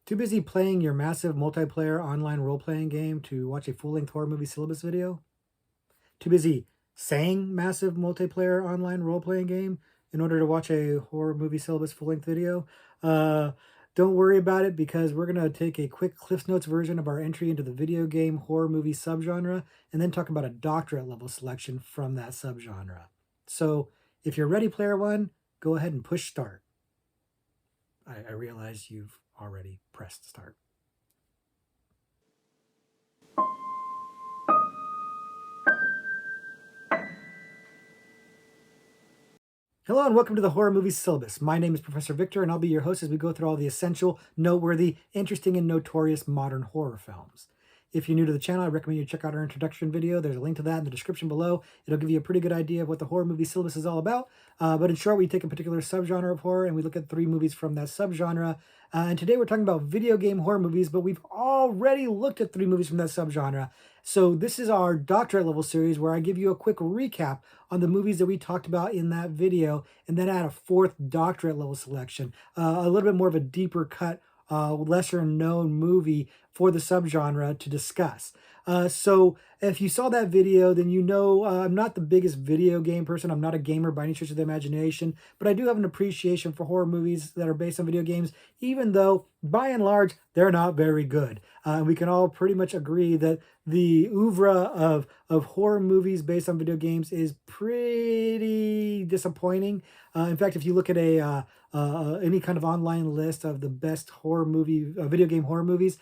Too busy playing your massive multiplayer online role-playing game to watch a full-length horror movie syllabus video? Too busy saying massive multiplayer online role-playing game in order to watch a horror movie syllabus full-length video? Uh, don't worry about it because we're going to take a quick Cliff Notes version of our entry into the video game horror movie subgenre and then talk about a doctorate level selection from that subgenre. So if you're ready, player one, go ahead and push start. I realize you've already pressed start. Hello and welcome to the Horror Movie Syllabus. My name is Professor Victor and I'll be your host as we go through all the essential, noteworthy, interesting, and notorious modern horror films. If you're new to the channel, I recommend you check out our introduction video. There's a link to that in the description below. It'll give you a pretty good idea of what the horror movie syllabus is all about. But in short, we take a particular subgenre of horror and we look at 3 movies from that subgenre. And today we're talking about video game horror movies, but we've already looked at 3 movies from that subgenre. So this is our doctorate level series where I give you a quick recap on the movies that we talked about in that video and then add a 4th doctorate level selection, a little bit more of a deeper cut, lesser known movie for the subgenre to discuss. So if you saw that video, then you know I'm not the biggest video game person. I'm not a gamer by any stretch of the imagination, but I do have an appreciation for horror movies that are based on video games, even though by and large, they're not very good. And we can all pretty much agree that the oeuvre of horror movies based on video games is pretty disappointing. In fact, if you look at any kind of online list of the best horror movie, video game horror movies,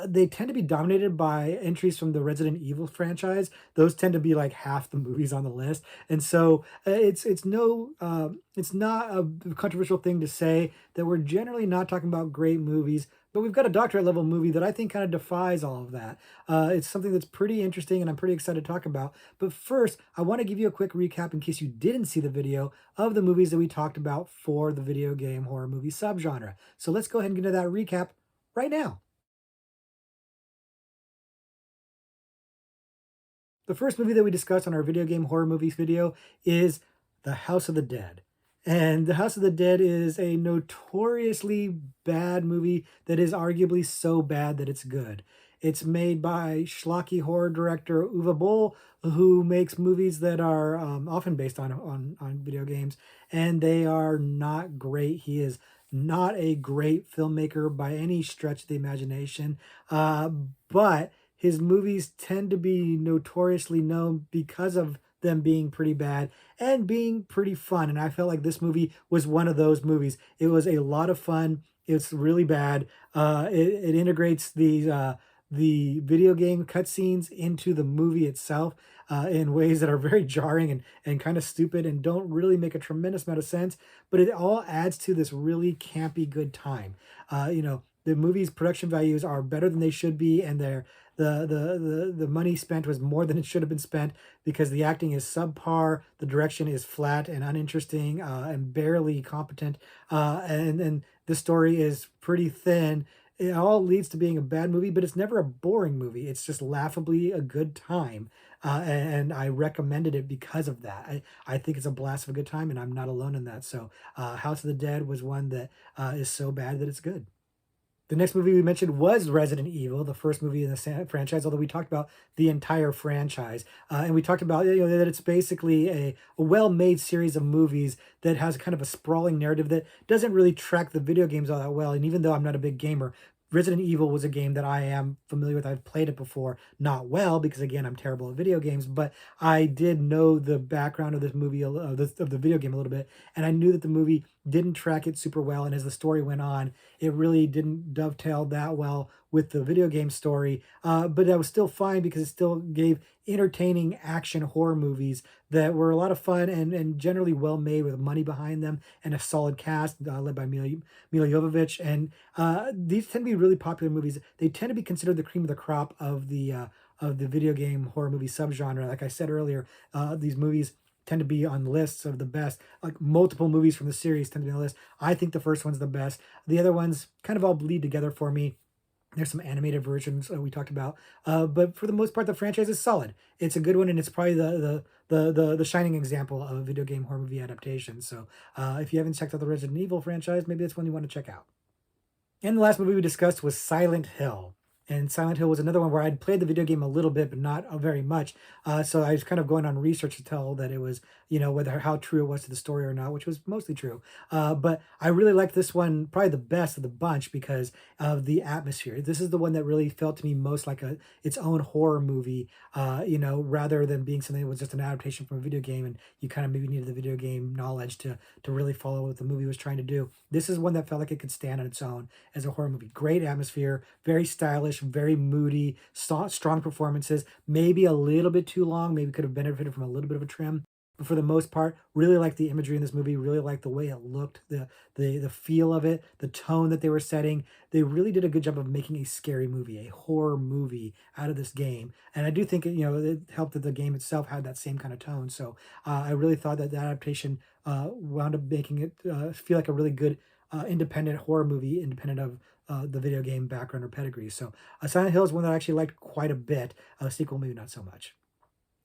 they tend to be dominated by entries from the Resident Evil franchise. Those tend to be like half the movies on the list, and so it's not a controversial thing to say that we're generally not talking about great movies. But we've got a doctorate level movie that I think kind of defies all of that. It's something that's pretty interesting and I'm pretty excited to talk about. But first, I want to give you a quick recap in case you didn't see the video of the movies that we talked about for the video game horror movie subgenre. So let's go ahead and get into that recap right now. The first movie that we discussed on our video game horror movies video is The House of the Dead. And The House of the Dead is a notoriously bad movie that is arguably so bad that it's good. It's made by schlocky horror director Uwe Boll, who makes movies that are often based on video games, and they are not great. He is not a great filmmaker by any stretch of the imagination, but his movies tend to be notoriously known because of them being pretty bad and being pretty fun. And I felt like this movie was one of those movies. It was a lot of fun. It's really bad. It integrates the video game cutscenes into the movie itself in ways that are very jarring and kind of stupid and don't really make a tremendous amount of sense. But it all adds to this really campy good time. The movie's production values are better than they should be, and the money spent was more than it should have been spent because the acting is subpar, the direction is flat and uninteresting and barely competent, and the story is pretty thin. It all leads to being a bad movie, but it's never a boring movie. It's just laughably a good time, and I recommended it because of that. I think it's a blast of a good time, and I'm not alone in that. So, House of the Dead was one that is so bad that it's good. The next movie we mentioned was Resident Evil, the first movie in the franchise, although we talked about the entire franchise. And we talked about that it's basically a well-made series of movies that has kind of a sprawling narrative that doesn't really track the video games all that well. And even though I'm not a big gamer, Resident Evil was a game that I am familiar with. I've played it before, not well, because again, I'm terrible at video games, but I did know the background of this movie, of the video game a little bit, and I knew that the movie didn't track it super well, and as the story went on, it really didn't dovetail that well with the video game story, but that was still fine because it still gave entertaining action horror movies that were a lot of fun and generally well made with money behind them and a solid cast led by Mila Jovovich. And these tend to be really popular movies. They tend to be considered the cream of the crop of the video game horror movie subgenre. Like I said earlier, these movies tend to be on lists of the best. Like multiple movies from the series tend to be on the list. I think the first one's the best. The other ones kind of all bleed together for me. There's some animated versions we talked about, but for the most part, the franchise is solid. It's a good one, and it's probably the shining example of a video game horror movie adaptation. So if you haven't checked out the Resident Evil franchise, maybe that's one you want to check out. And the last movie we discussed was Silent Hill. And Silent Hill was another one where I'd played the video game a little bit, but not very much. So I was kind of going on research to tell that it was, whether how true it was to the story or not, which was mostly true. But I really liked this one, probably the best of the bunch because of the atmosphere. This is the one that really felt to me most like its own horror movie, rather than being something that was just an adaptation from a video game, and you kind of maybe needed the video game knowledge to really follow what the movie was trying to do. This is one that felt like it could stand on its own as a horror movie. Great atmosphere, very stylish, very moody, strong performances. Maybe a little bit too long. Maybe could have benefited from a little bit of a trim. But for the most part, really like the imagery in this movie. Really like the way it looked, the feel of it, the tone that they were setting. They really did a good job of making a scary movie, a horror movie out of this game. And I do think it helped that the game itself had that same kind of tone. So I really thought that the adaptation wound up making it feel like a really good independent horror movie, independent of the video game background or pedigree. So Silent Hill is one that I actually liked quite a bit. Sequel, maybe not so much.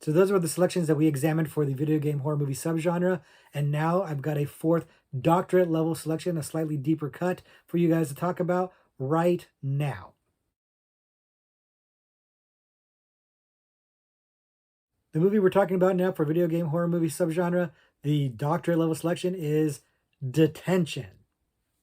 So those were the selections that we examined for the video game horror movie subgenre. And now I've got a fourth doctorate level selection, a slightly deeper cut for you guys to talk about right now. The movie we're talking about now for video game horror movie subgenre, the doctorate level selection is Detention.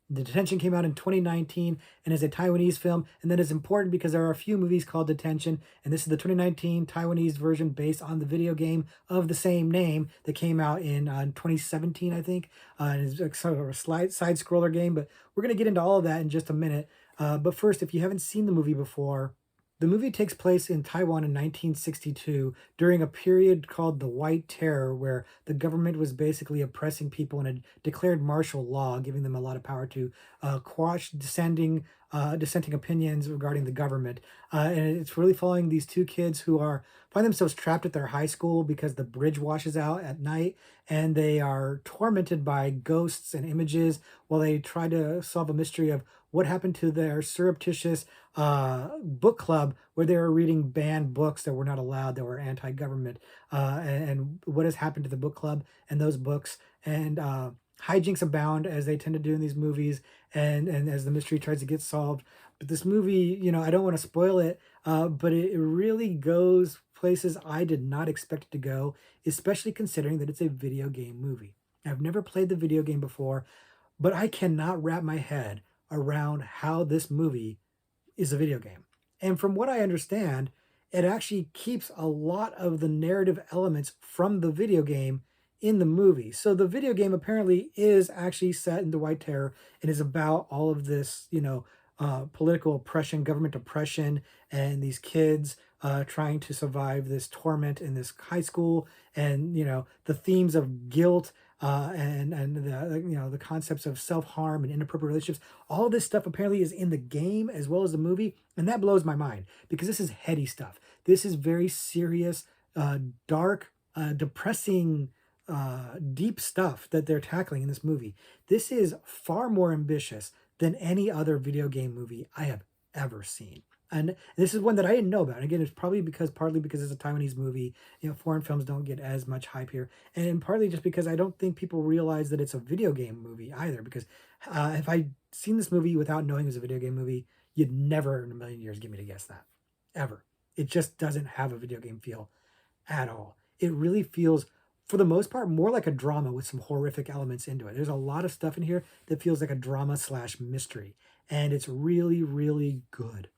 The Detention came out in 2019 and is a Taiwanese film, and that is important because there are a few movies called Detention, and this is the 2019 Taiwanese version based on the video game of the same name that came out in 2017, I think. And it's like sort of a side scroller game, but we're going to get into all of that in just a minute. But first, if you haven't seen the movie before, the movie takes place in Taiwan in 1962 during a period called the White Terror, where the government was basically oppressing people and had declared martial law, giving them a lot of power to quash dissenting opinions regarding the government. And it's really following these two kids who find themselves trapped at their high school because the bridge washes out at night, and they are tormented by ghosts and images while they try to solve a mystery of what happened to their surreptitious book club where they were reading banned books that were not allowed, that were anti-government, and what has happened to the book club and those books. And hijinks abound, as they tend to do in these movies, and as the mystery tries to get solved. But this movie, I don't want to spoil it, but it really goes places I did not expect it to go, especially considering that it's a video game movie. I've never played the video game before, but I cannot wrap my head around how this movie is a video game. And from what I understand, it actually keeps a lot of the narrative elements from the video game in the movie. So the video game apparently is actually set in the White Terror and is about all of this, political oppression, government oppression, and these kids trying to survive this torment in this high school, and the themes of guilt and the concepts of self harm and inappropriate relationships. All this stuff apparently is in the game as well as the movie, and that blows my mind because this is heady stuff. This is very serious, dark, depressing, deep stuff that they're tackling in this movie. This is far more ambitious than any other video game movie I have ever seen. And this is one that I didn't know about. And again, it's probably partly because it's a Taiwanese movie. Foreign films don't get as much hype here, and partly just because I don't think people realize that it's a video game movie either. Because if I'd seen this movie without knowing it was a video game movie, you'd never in a million years get me to guess that, ever. It just doesn't have a video game feel at all. It really feels, for the most part, more like a drama with some horrific elements into it. There's a lot of stuff in here that feels like a drama / mystery, and it's really, really good.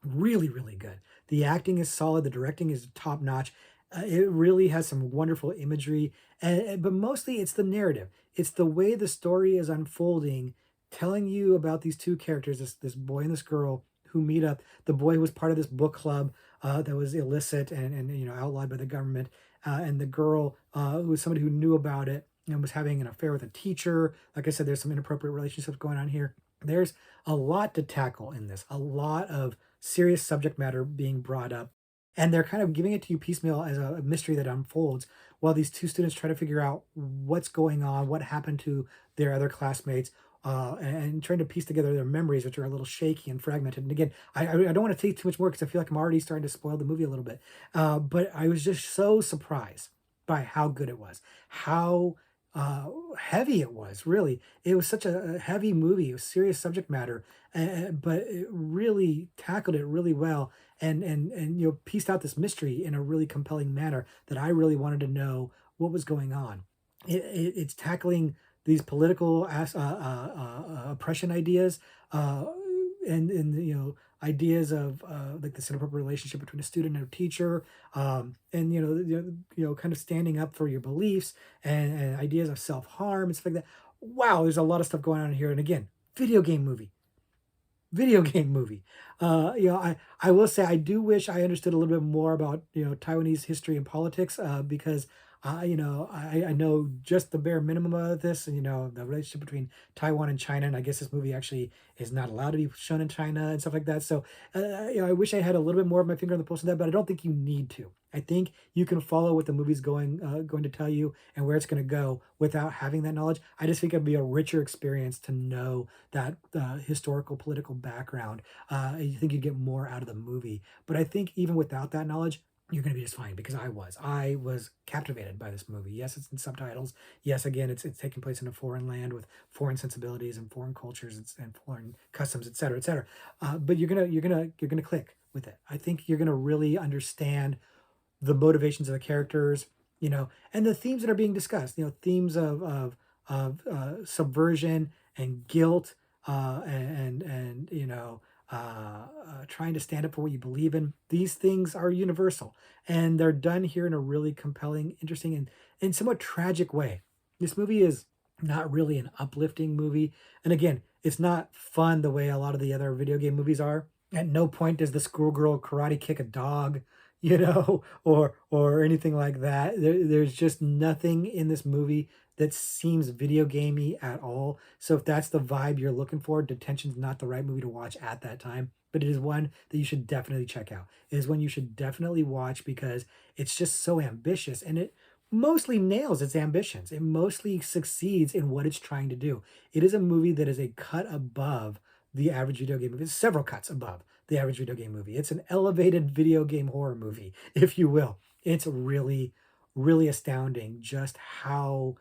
Really, really good. The acting is solid. The directing is top notch. It really has some wonderful imagery, but mostly it's the narrative. It's the way the story is unfolding, telling you about these two characters, this boy and this girl who meet up. The boy was part of this book club that was illicit and outlawed by the government, and the girl who was somebody who knew about it and was having an affair with a teacher. Like I said, there's some inappropriate relationships going on here. There's a lot to tackle in this, a lot of serious subject matter being brought up. And they're kind of giving it to you piecemeal as a mystery that unfolds while these two students try to figure out what's going on, what happened to their other classmates, and trying to piece together their memories, which are a little shaky and fragmented. And again, I don't want to take too much more because I feel like I'm already starting to spoil the movie a little bit. But I was just so surprised by how good it was, how uh, heavy it was. Really, it was such a heavy movie. It was serious subject matter, but it really tackled it really well, and pieced out this mystery in a really compelling manner that I really wanted to know what was going on. It's tackling these political oppression ideas, uh, and ideas of like this inappropriate relationship between a student and a teacher, and kind of standing up for your beliefs, and ideas of self harm and stuff like that. Wow, there's a lot of stuff going on here, and again, video game movie video game movie. I will say I do wish I understood a little bit more about Taiwanese history and politics, because I know just the bare minimum of this, and the relationship between Taiwan and China, and I guess this movie actually is not allowed to be shown in China and stuff like that. So I wish I had a little bit more of my finger on the pulse of that, but I don't think you need to. I think you can follow what the movie's going to tell you and where it's going to go without having that knowledge. I just think it'd be a richer experience to know that historical political background. I think you get more out of the movie. But I think even without that knowledge, you're going to be just fine, because I was captivated by this movie. Yes, it's in subtitles. Yes, again, it's taking place in a foreign land with foreign sensibilities and foreign cultures and foreign customs, et cetera, et cetera. But you're gonna click with it. I think you're gonna really understand the motivations of the characters, and the themes that are being discussed. Themes subversion and guilt, and trying to stand up for what you believe in. These things are universal, and they're done here in a really compelling, interesting, and somewhat tragic way. This movie is not really an uplifting movie, and again, it's not fun the way a lot of the other video game movies are. At no point does the schoolgirl karate kick a dog, or anything like that. There's just nothing in this movie that seems video gamey at all. So if that's the vibe you're looking for, Detention's not the right movie to watch at that time. But it is one that you should definitely check out. It is one you should definitely watch because it's just so ambitious, and it mostly nails its ambitions. It mostly succeeds in what it's trying to do. It is a movie that is a cut above the average video game movie. It's several cuts above the average video game movie. It's an elevated video game horror movie, if you will. It's really, really astounding just how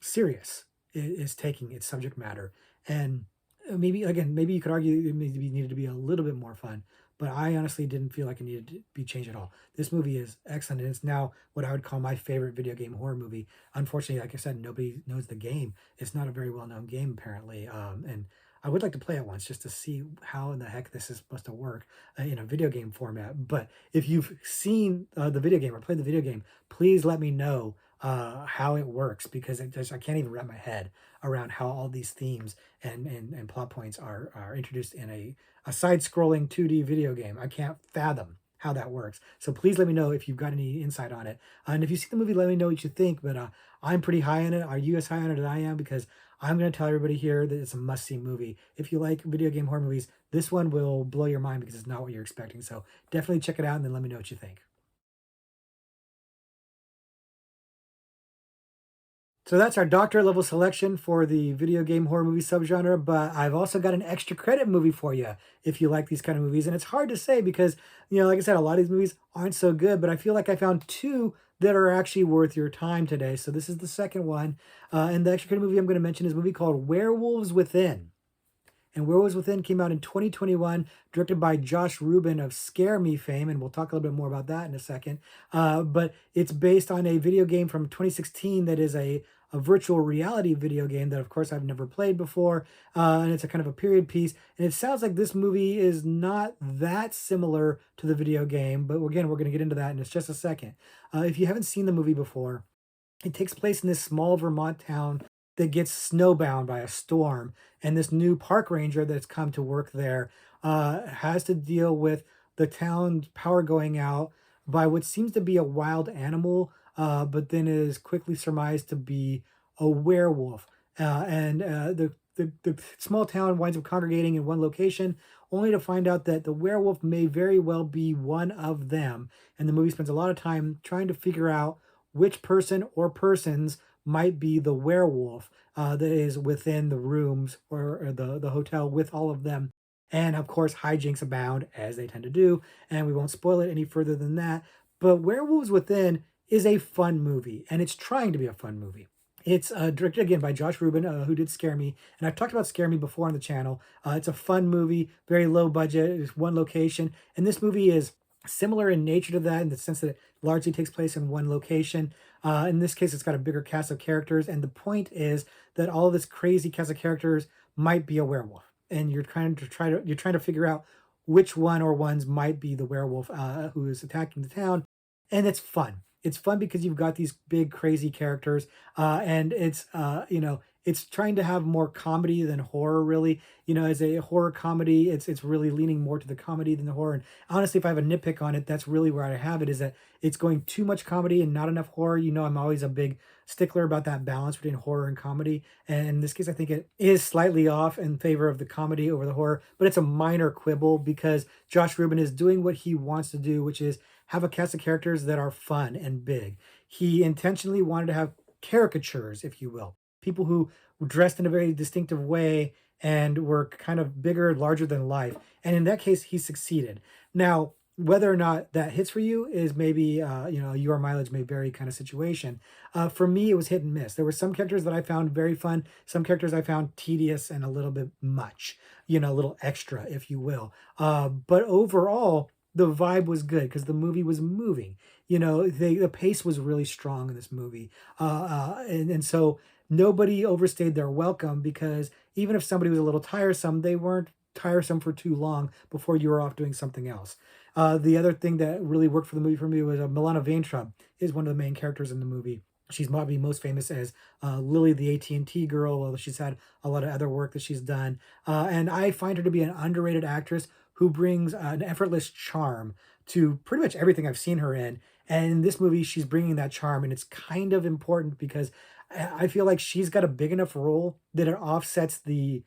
serious it is taking its subject matter. And maybe you could argue it maybe needed to be a little bit more fun, but I honestly didn't feel like it needed to be changed at all. This movie is excellent, and it's now what I would call my favorite video game horror movie. Unfortunately, like I said, nobody knows the game. It's not a very well known game, apparently, and I would like to play it once just to see how in the heck this is supposed to work in a video game format. But if you've seen the video game or played the video game, please let me know how it works, because I can't even wrap my head around how all these themes and plot points are introduced in a side-scrolling 2D video game. I can't fathom how that works. So please let me know if you've got any insight on it. And if you see the movie, let me know what you think. But I'm pretty high on it. Are you as high on it as I am? Because I'm going to tell everybody here that it's a must-see movie. If you like video game horror movies, this one will blow your mind because it's not what you're expecting. So definitely check it out and then let me know what you think. So that's our doctorate level selection for the video game horror movie subgenre, but I've also got an extra credit movie for you if you like these kind of movies. And it's hard to say because, like I said, a lot of these movies aren't so good, but I feel like I found two that are actually worth your time today. So this is the second one. And the extra credit movie I'm going to mention is a movie called Werewolves Within. And Werewolves Within came out in 2021, directed by Josh Rubin of Scare Me fame, and we'll talk a little bit more about that in a second. But it's based on a video game from 2016 that is a virtual reality video game that, of course, I've never played before, and it's a kind of a period piece. And it sounds like this movie is not that similar to the video game, but again, we're going to get into that in just a second. If you haven't seen the movie before, it takes place in this small Vermont town that gets snowbound by a storm, and this new park ranger that's come to work there has to deal with the town's power going out by what seems to be a wild animal, but then is quickly surmised to be a werewolf. And the small town winds up congregating in one location, only to find out that the werewolf may very well be one of them. And the movie spends a lot of time trying to figure out which person or persons might be the werewolf that is within the rooms or the hotel with all of them. And of course, hijinks abound, as they tend to do. And we won't spoil it any further than that. But Werewolves Within is a fun movie, and it's trying to be a fun movie. It's directed again by Josh Rubin, who did Scare Me, and I've talked about Scare Me before on the channel. It's a fun movie, very low budget. It's one location, and this movie is similar in nature to that in the sense that it largely takes place in one location. In this case, it's got a bigger cast of characters, and the point is that all this crazy cast of characters might be a werewolf, and you're trying to figure out which one or ones might be the werewolf who is attacking the town, and it's fun. It's fun because you've got these big crazy characters, and it's trying to have more comedy than horror. Really, as a horror comedy, it's really leaning more to the comedy than the horror. And honestly, if I have a nitpick on it, that's really where I have it, is that it's going too much comedy and not enough horror. I'm always a big stickler about that balance between horror and comedy. And in this case, I think it is slightly off in favor of the comedy over the horror, but it's a minor quibble because Josh Rubin is doing what he wants to do, which is have a cast of characters that are fun and big. He intentionally wanted to have caricatures, if you will, people who were dressed in a very distinctive way and were kind of bigger, larger than life. And in that case, he succeeded. Now, whether or not that hits for you is maybe, your mileage may vary kind of situation. For me, it was hit and miss. There were some characters that I found very fun, some characters I found tedious and a little bit much, a little extra, if you will. But overall, the vibe was good because the movie was moving. The pace was really strong in this movie. And so nobody overstayed their welcome because even if somebody was a little tiresome, they weren't tiresome for too long before you were off doing something else. The other thing that really worked for the movie for me was Milana Vaintrub is one of the main characters in the movie. She's probably most famous as Lily, the AT&T girl, although she's had a lot of other work that she's done. And I find her to be an underrated actress who brings an effortless charm to pretty much everything I've seen her in. And in this movie, she's bringing that charm, and it's kind of important because I feel like she's got a big enough role that it offsets the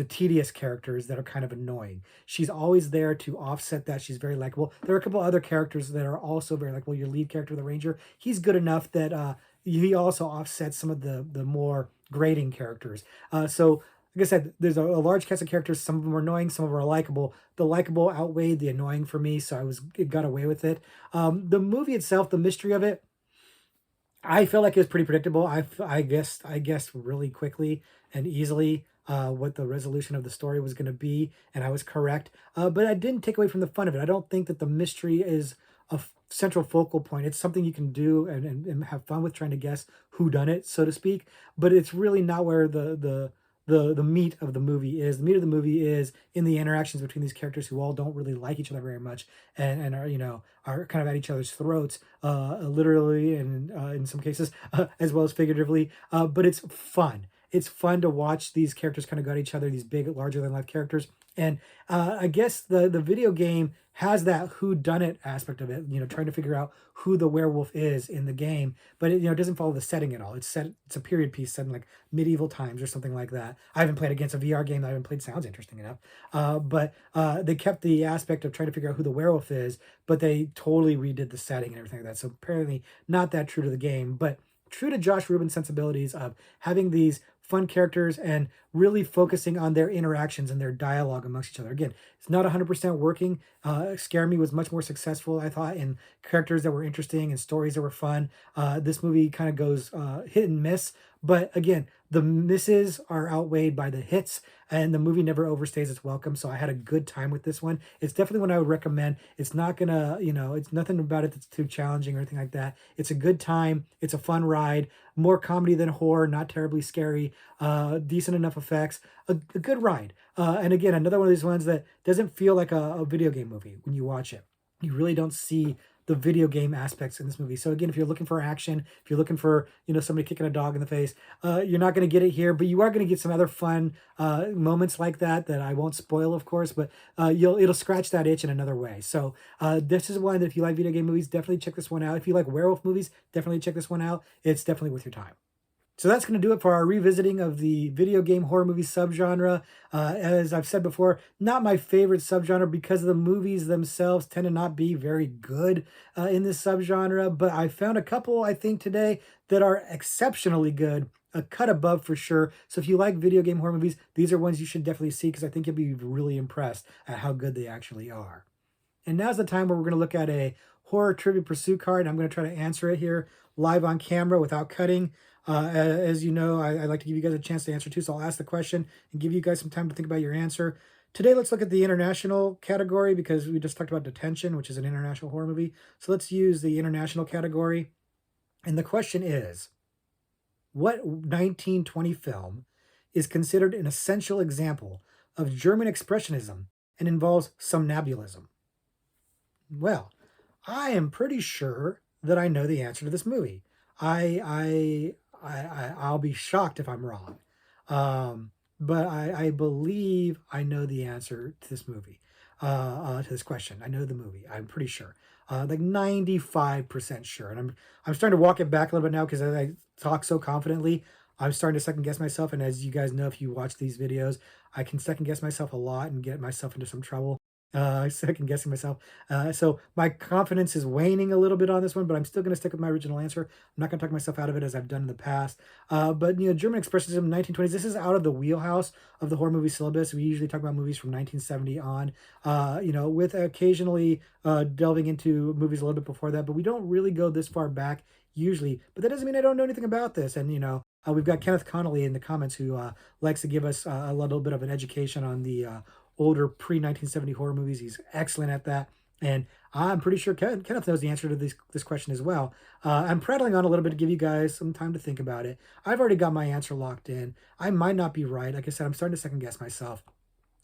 tedious characters that are kind of annoying. She's always there to offset that. She's very likable. There are a couple other characters that are also very likable. Your lead character, the Ranger, he's good enough that he also offsets some of the more grating characters. So like I said, there's a large cast of characters. Some of them are annoying, some of them are likable. The likable outweighed the annoying for me, so it got away with it. The movie itself, the mystery of it, I feel like it was pretty predictable. I guessed really quickly and easily what the resolution of the story was going to be, and I was correct. But I didn't take away from the fun of it. I don't think that the mystery is central focal point. It's something you can do and have fun with trying to guess who done it, so to speak. But it's really not where the meat of the movie is. The meat of the movie is in the interactions between these characters who all don't really like each other very much and are kind of at each other's throats, literally and in some cases as well as figuratively. But it's fun. It's fun to watch these characters kind of go at each other, these big, larger than life characters. And I guess the video game has that who done it aspect of it, trying to figure out who the werewolf is in the game, but it doesn't follow the setting at all. It's a period piece set in like medieval times or something like that. I haven't played against a VR game that I haven't played. Sounds interesting enough. But they kept the aspect of trying to figure out who the werewolf is, but they totally redid the setting and everything like that. So apparently not that true to the game, but true to Josh Rubin's sensibilities of having these fun characters and really focusing on their interactions and their dialogue amongst each other. Again, it's not 100% working. Scare Me was much more successful, I thought, in characters that were interesting and stories that were fun. This movie kind of goes hit and miss, but again, the misses are outweighed by the hits, and the movie never overstays its welcome. So I had a good time with this one. It's definitely one I would recommend. It's not gonna, it's nothing about it that's too challenging or anything like that. It's a good time. It's a fun ride. More comedy than horror, not terribly scary. Decent enough effects. A good ride. And again, another one of these ones that doesn't feel like a video game movie when you watch it. You really don't see the video game aspects in this movie. So again, if you're looking for action, if you're looking for, somebody kicking a dog in the face, you're not going to get it here, but you are going to get some other fun moments like that I won't spoil, of course, but it'll scratch that itch in another way. So this is one that if you like video game movies, definitely check this one out. If you like werewolf movies, definitely check this one out. It's definitely worth your time. So that's going to do it for our revisiting of the video game horror movie subgenre. As I've said before, not my favorite subgenre because the movies themselves tend to not be very good in this subgenre. But I found a couple, I think, today that are exceptionally good, a cut above for sure. So if you like video game horror movies, these are ones you should definitely see because I think you'll be really impressed at how good they actually are. And now's the time where we're going to look at a horror trivia pursuit card. I'm going to try to answer it here live on camera without cutting. As you know, I like to give you guys a chance to answer too, so I'll ask the question and give you guys some time to think about your answer. Today, let's look at the international category because we just talked about Detention, which is an international horror movie. So let's use the international category. And the question is, what 1920 film is considered an essential example of German expressionism and involves somnambulism? Well, I am pretty sure that I know the answer to this movie. I'll be shocked if I'm wrong. But I believe I know the answer to this movie, to this question. I know the movie. I'm pretty sure, like 95% sure. And I'm starting to walk it back a little bit now because I talk so confidently. I'm starting to second guess myself. And as you guys know, if you watch these videos, I can second guess myself a lot and get myself into some trouble. Second guessing myself. So my confidence is waning a little bit on this one, but I'm still going to stick with my original answer. I'm not going to talk myself out of it as I've done in the past. But German expressionism, 1920s. This is out of the wheelhouse of the horror movie syllabus. We usually talk about movies from 1970 on. With occasionally delving into movies a little bit before that, but we don't really go this far back usually. But that doesn't mean I don't know anything about this. And we've got Kenneth Connolly in the comments who likes to give us a little bit of an education on the older pre-1970 horror movies. He's excellent at that. And I'm pretty sure Kenneth knows the answer to this question as well. I'm prattling on a little bit to give you guys some time to think about it. I've already got my answer locked in. I might not be right. Like I said, I'm starting to second guess myself.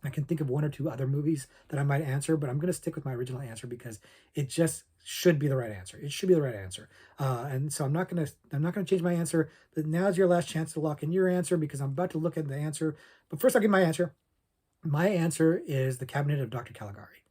I can think of one or two other movies that I might answer, but I'm going to stick with my original answer because it just should be the right answer. It should be the right answer. And so I'm not going to change my answer. But now's your last chance to lock in your answer because I'm about to look at the answer. But first I'll give my answer. My answer is The Cabinet of Dr. Caligari.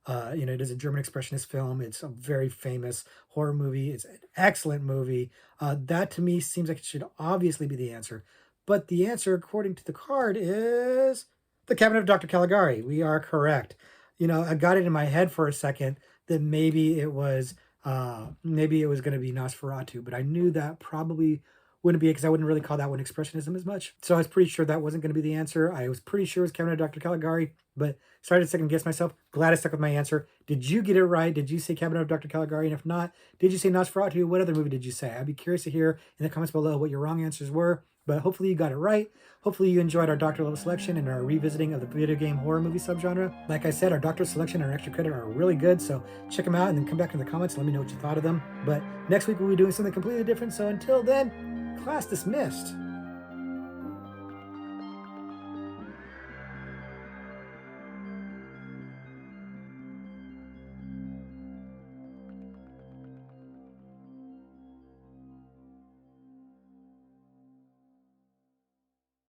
It is a German expressionist film. It's a very famous horror movie. It's an excellent movie. That to me seems like it should obviously be the answer. But the answer, according to the card, is The Cabinet of Dr. Caligari. We are correct. I got it in my head for a second that maybe it was going to be Nosferatu, but I knew that probably wouldn't be it because I wouldn't really call that one expressionism as much. So I was pretty sure that wasn't going to be the answer. I was pretty sure it was Cabinet of Dr. Caligari, but started to second guess myself. Glad I stuck with my answer. Did you get it right? Did you say Cabinet of Dr. Caligari? And if not, did you say Nosferatu? What other movie did you say? I'd be curious to hear in the comments below what your wrong answers were, but hopefully you got it right. Hopefully you enjoyed our Doctorate Level selection and our revisiting of the video game horror movie subgenre. Like I said, our Doctorate selection and our extra credit are really good, so check them out and then come back in the comments and let me know what you thought of them. But next week we'll be doing something completely different, so until then, class dismissed.